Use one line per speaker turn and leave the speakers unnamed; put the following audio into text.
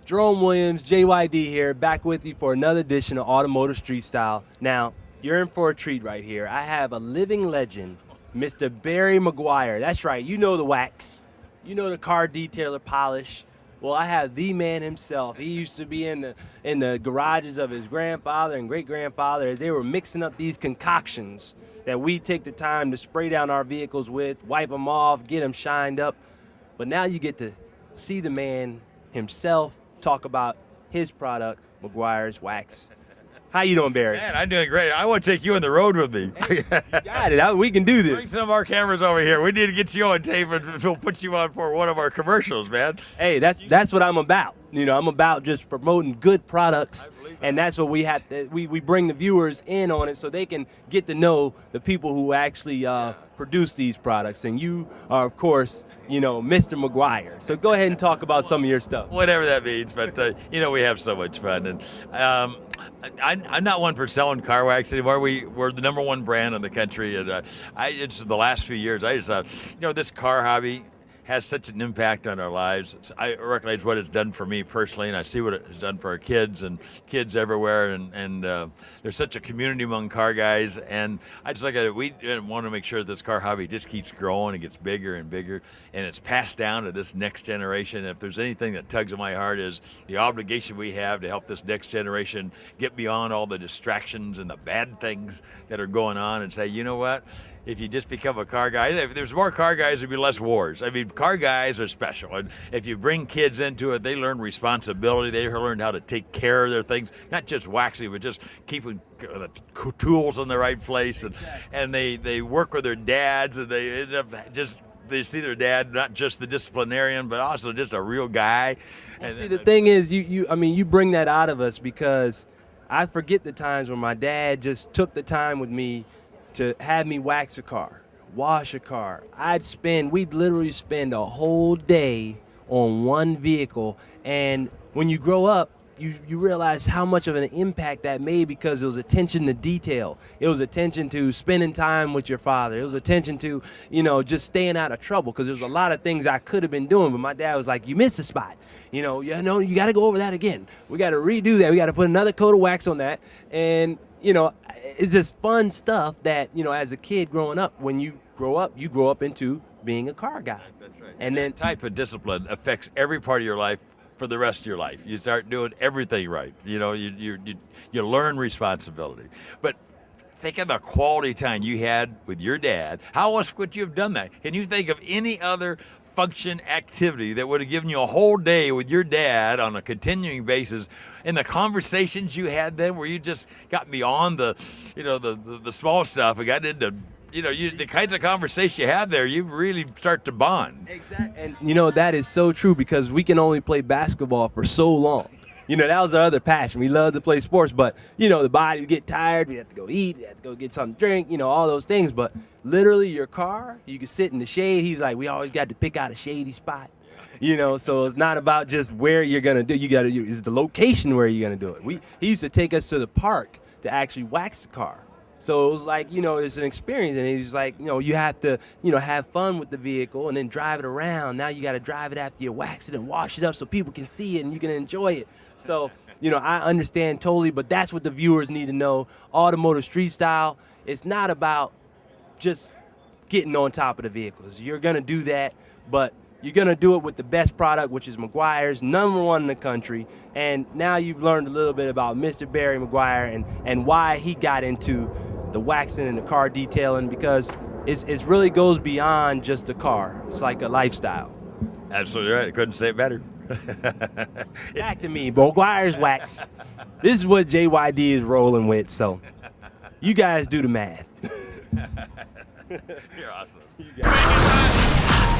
Jerome Williams, JYD here, back with you for another edition of Automotive Street Style. Now, you're in for a treat right here. I have a living legend, Mr. Barry Meguiar. That's right, you know the wax. You know the car detailer polish. Well, I have the man himself. He used to be in the garages of his grandfather and great-grandfather as they were mixing up these concoctions that we take the time to spray down our vehicles with, wipe them off, get them shined up. But now you get to see the man himself talk about his product, Meguiar's Wax. How you doing, Barry?
Man, I'm doing great. I want to take you on the road with me.
Hey, you got it. We can do this.
Bring some of our cameras over here. We need to get you on tape and we'll put you on for one of our commercials, man.
Hey, that's what I'm about. You know, I'm about just promoting good products, and that's what we have to. We bring the viewers in on it so they can get to know the people who actually produce these products. And you are, of course, you know, Mr. Meguiar. So go ahead and talk about some of your stuff.
Whatever that means, but you know, we have so much fun. And I'm not one for selling car wax anymore. We're the #1 brand in the country, and it's the last few years I just thought, you know, this car hobby has such an impact on our lives. I recognize what it's done for me personally, and I see what it's done for our kids and kids everywhere. And there's such a community among car guys. And I just look at it. We want to make sure this car hobby just keeps growing and gets bigger and bigger, and it's passed down to this next generation. If there's anything that tugs at my heart is the obligation we have to help this next generation get beyond all the distractions and the bad things that are going on, and say, you know what? If you just become a car guy, if there's more car guys, there'd be less wars. I mean, car guys are special. And if you bring kids into it, they learn responsibility. They learn how to take care of their things, not just waxing, but just keeping the tools in the right place. And they work with their dads, and they end up they see their dad not just the disciplinarian, but also just a real guy.
And see, the thing is, you bring that out of us, because I forget the times when my dad just took the time with me to have me wax a car, wash a car. We'd literally spend a whole day on one vehicle. And when you grow up, you realize how much of an impact that made, because it was attention to detail. It was attention to spending time with your father. It was attention to, you know, just staying out of trouble, because there's a lot of things I could have been doing, but my dad was like, you missed a spot. You got to go over that again. We got to redo that. We got to put another coat of wax on that. And, you know, it's just fun stuff that, you know, as a kid growing up, when you grow up into being a car guy.
That's right.
And then
that type of discipline affects every part of your life for the rest of your life. You start doing everything right. You know, you learn responsibility. But think of the quality time you had with your dad. How else would you have done that? Can you think of any other function activity that would have given you a whole day with your dad on a continuing basis, and the conversations you had then, where you just got beyond the small stuff and got into, you know, the kinds of conversation you have there, you really start to bond.
Exactly. And you know, that is so true, because we can only play basketball for so long. You know, that was our other passion. We love to play sports, but, you know, the bodies get tired. We have to go eat. We have to go get something to drink, you know, all those things. But literally your car, you can sit in the shade. He's like, we always got to pick out a shady spot. You know, so it's not about just where you're going to do. It's the location where you're going to do it. He used to take us to the park to actually wax the car. So it was like, you know, it's an experience, and he's like, you know, you have to, you know, have fun with the vehicle and then drive it around. Now you got to drive it after you wax it and wash it up so people can see it and you can enjoy it. So, you know, I understand totally, but that's what the viewers need to know. Automotive Street Style, it's not about just getting on top of the vehicles. You're going to do that, but you're going to do it with the best product, which is Meguiar's, #1 in the country. And now you've learned a little bit about Mr. Barry Meguiar and why he got into the waxing and the car detailing, because it really goes beyond just a car. It's like a lifestyle.
Absolutely right. I couldn't say it better.
Back to me, Meguiar's Wax. This is what JYD is rolling with, so you guys do the math.
You're awesome.
You guys.